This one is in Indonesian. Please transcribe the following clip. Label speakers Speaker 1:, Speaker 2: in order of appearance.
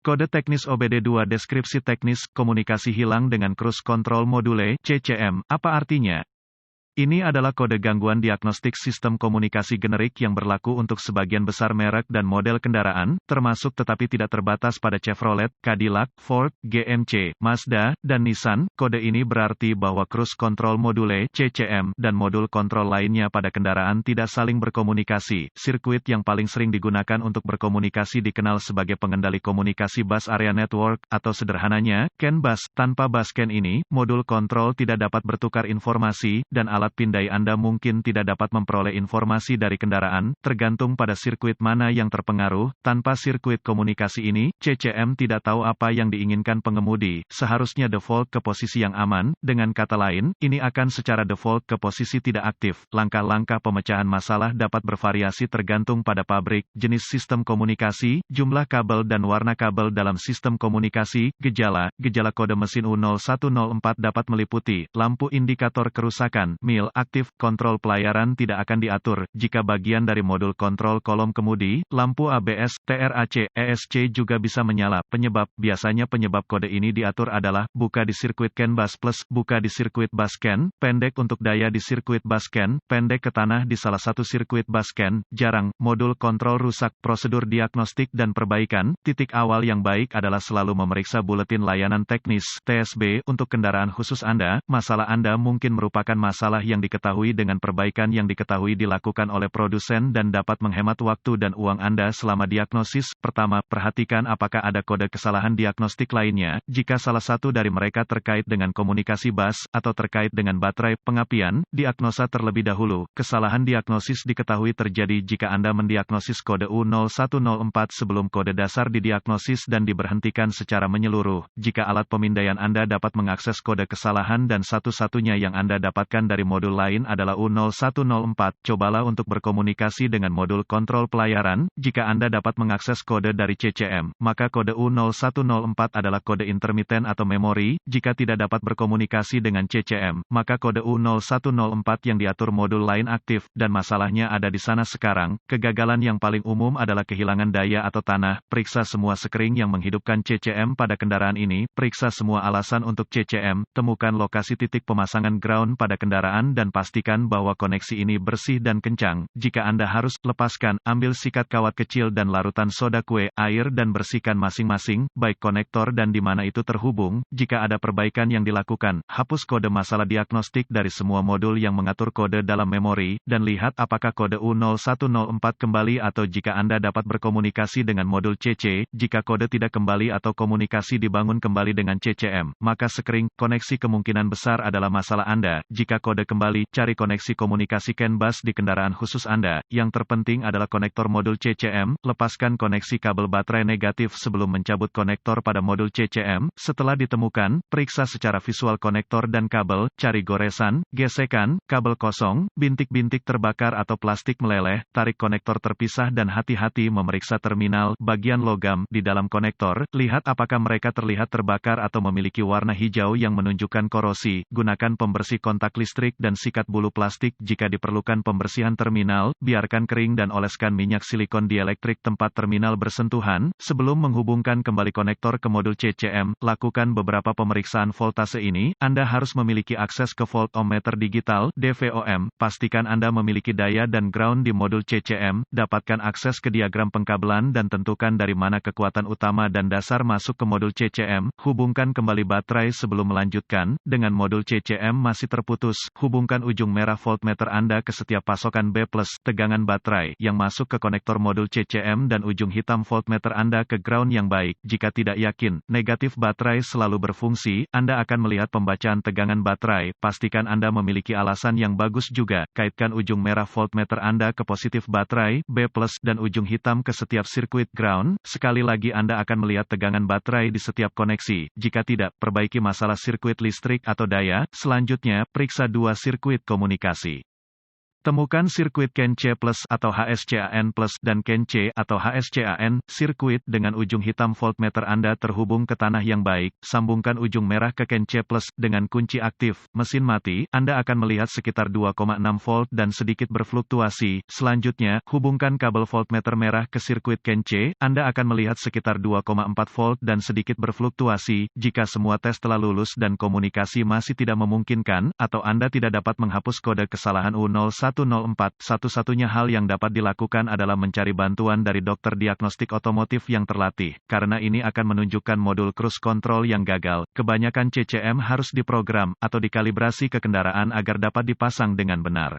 Speaker 1: Kode teknis OBD2 Deskripsi teknis komunikasi hilang dengan Cruise Control Module CCM. Apa artinya? Ini adalah kode gangguan diagnostik sistem komunikasi generik yang berlaku untuk sebagian besar merek dan model kendaraan, termasuk tetapi tidak terbatas pada Chevrolet, Cadillac, Ford, GMC, Mazda, dan Nissan. Kode ini berarti bahwa Cruise Control Module CCM dan modul kontrol lainnya pada kendaraan tidak saling berkomunikasi. Sirkuit yang paling sering digunakan untuk berkomunikasi dikenal sebagai pengendali komunikasi bus area network, atau sederhananya, CAN bus. Tanpa bus CAN ini, modul kontrol tidak dapat bertukar informasi, dan alat pindai Anda mungkin tidak dapat memperoleh informasi dari kendaraan, tergantung pada sirkuit mana yang terpengaruh. Tanpa sirkuit komunikasi ini, CCM tidak tahu apa yang diinginkan pengemudi, seharusnya default ke posisi yang aman. Dengan kata lain, ini akan secara default ke posisi tidak aktif. Langkah-langkah pemecahan masalah dapat bervariasi tergantung pada pabrik, jenis sistem komunikasi, jumlah kabel dan warna kabel dalam sistem komunikasi. Gejala kode mesin U0104 dapat meliputi, lampu indikator kerusakan, aktif, kontrol pelayaran tidak akan diatur, jika bagian dari modul kontrol kolom kemudi, lampu ABS, TRAC, ESC juga bisa menyala. Biasanya penyebab kode ini diatur adalah, buka di sirkuit CAN bus plus, buka di sirkuit bus CAN, pendek untuk daya di sirkuit bus CAN, pendek ke tanah di salah satu sirkuit bus CAN, jarang, modul kontrol rusak. Prosedur diagnostik dan perbaikan. Titik awal yang baik adalah selalu memeriksa buletin layanan teknis, TSB, untuk kendaraan khusus Anda. Masalah Anda mungkin merupakan masalah yang diketahui dengan perbaikan yang diketahui dilakukan oleh produsen dan dapat menghemat waktu dan uang Anda selama diagnosis. Pertama, perhatikan apakah ada kode kesalahan diagnostik lainnya. Jika salah satu dari mereka terkait dengan komunikasi bus, atau terkait dengan baterai, pengapian, diagnosa terlebih dahulu. Kesalahan diagnosis diketahui terjadi jika Anda mendiagnosis kode U0104 sebelum kode dasar didiagnosis dan diberhentikan secara menyeluruh. Jika alat pemindaian Anda dapat mengakses kode kesalahan dan satu-satunya yang Anda dapatkan dari modul lain adalah U0104, cobalah untuk berkomunikasi dengan modul kontrol pelayaran. Jika Anda dapat mengakses kode dari CCM, maka kode U0104 adalah kode intermiten atau memori. Jika tidak dapat berkomunikasi dengan CCM, maka kode U0104 yang diatur modul lain aktif, dan masalahnya ada di sana sekarang. Kegagalan yang paling umum adalah kehilangan daya atau tanah. Periksa semua sekring yang menghidupkan CCM pada kendaraan ini, periksa semua alasan untuk CCM, temukan lokasi titik pemasangan ground pada kendaraan dan pastikan bahwa koneksi ini bersih dan kencang. Jika Anda harus, lepaskan, ambil sikat kawat kecil dan larutan soda kue, air dan bersihkan masing-masing, baik konektor dan di mana itu terhubung. Jika ada perbaikan yang dilakukan, hapus kode masalah diagnostik dari semua modul yang mengatur kode dalam memori, dan lihat apakah kode U0104 kembali atau jika Anda dapat berkomunikasi dengan modul CC. Jika kode tidak kembali atau komunikasi dibangun kembali dengan CCM, maka sekring, koneksi kemungkinan besar adalah masalah Anda. Jika kode kembali, cari koneksi komunikasi CAN bus di kendaraan khusus Anda. Yang terpenting adalah konektor modul CCM. Lepaskan koneksi kabel baterai negatif sebelum mencabut konektor pada modul CCM. Setelah ditemukan, periksa secara visual konektor dan kabel, cari goresan, gesekan, kabel kosong, bintik-bintik terbakar atau plastik meleleh, tarik konektor terpisah dan hati-hati memeriksa terminal, bagian logam, di dalam konektor. Lihat apakah mereka terlihat terbakar atau memiliki warna hijau yang menunjukkan korosi. Gunakan pembersih kontak listrik dan sikat bulu plastik jika diperlukan pembersihan terminal. Biarkan kering dan oleskan minyak silikon dielektrik tempat terminal bersentuhan. Sebelum menghubungkan kembali konektor ke modul CCM, lakukan beberapa pemeriksaan voltase ini. Anda harus memiliki akses ke voltmeter digital, DVOM. Pastikan Anda memiliki daya dan ground di modul CCM. Dapatkan akses ke diagram pengkabelan dan tentukan dari mana kekuatan utama dan dasar masuk ke modul CCM. Hubungkan kembali baterai sebelum melanjutkan. Dengan modul CCM masih terputus, hubungkan ujung merah voltmeter Anda ke setiap pasokan B+, tegangan baterai, yang masuk ke konektor modul CCM dan ujung hitam voltmeter Anda ke ground yang baik. Jika tidak yakin, negatif baterai selalu berfungsi, Anda akan melihat pembacaan tegangan baterai. Pastikan Anda memiliki alasan yang bagus juga. Kaitkan ujung merah voltmeter Anda ke positif baterai, B+, dan ujung hitam ke setiap sirkuit ground. Sekali lagi Anda akan melihat tegangan baterai di setiap koneksi. Jika tidak, perbaiki masalah sirkuit listrik atau daya. Selanjutnya, periksa dua sirkuit komunikasi. Temukan sirkuit CAN C+ atau HSCAN+ dan CAN C atau HSCAN, sirkuit dengan ujung hitam voltmeter Anda terhubung ke tanah yang baik, sambungkan ujung merah ke CAN C+ dengan kunci aktif, mesin mati, Anda akan melihat sekitar 2,6 volt dan sedikit berfluktuasi. Selanjutnya, hubungkan kabel voltmeter merah ke sirkuit CAN C, Anda akan melihat sekitar 2,4 volt dan sedikit berfluktuasi. Jika semua tes telah lulus dan komunikasi masih tidak memungkinkan, atau Anda tidak dapat menghapus kode kesalahan U0104, satu-satunya hal yang dapat dilakukan adalah mencari bantuan dari dokter diagnostik otomotif yang terlatih, karena ini akan menunjukkan modul cruise control yang gagal. Kebanyakan CCM harus diprogram, atau dikalibrasi ke kendaraan agar dapat dipasang dengan benar.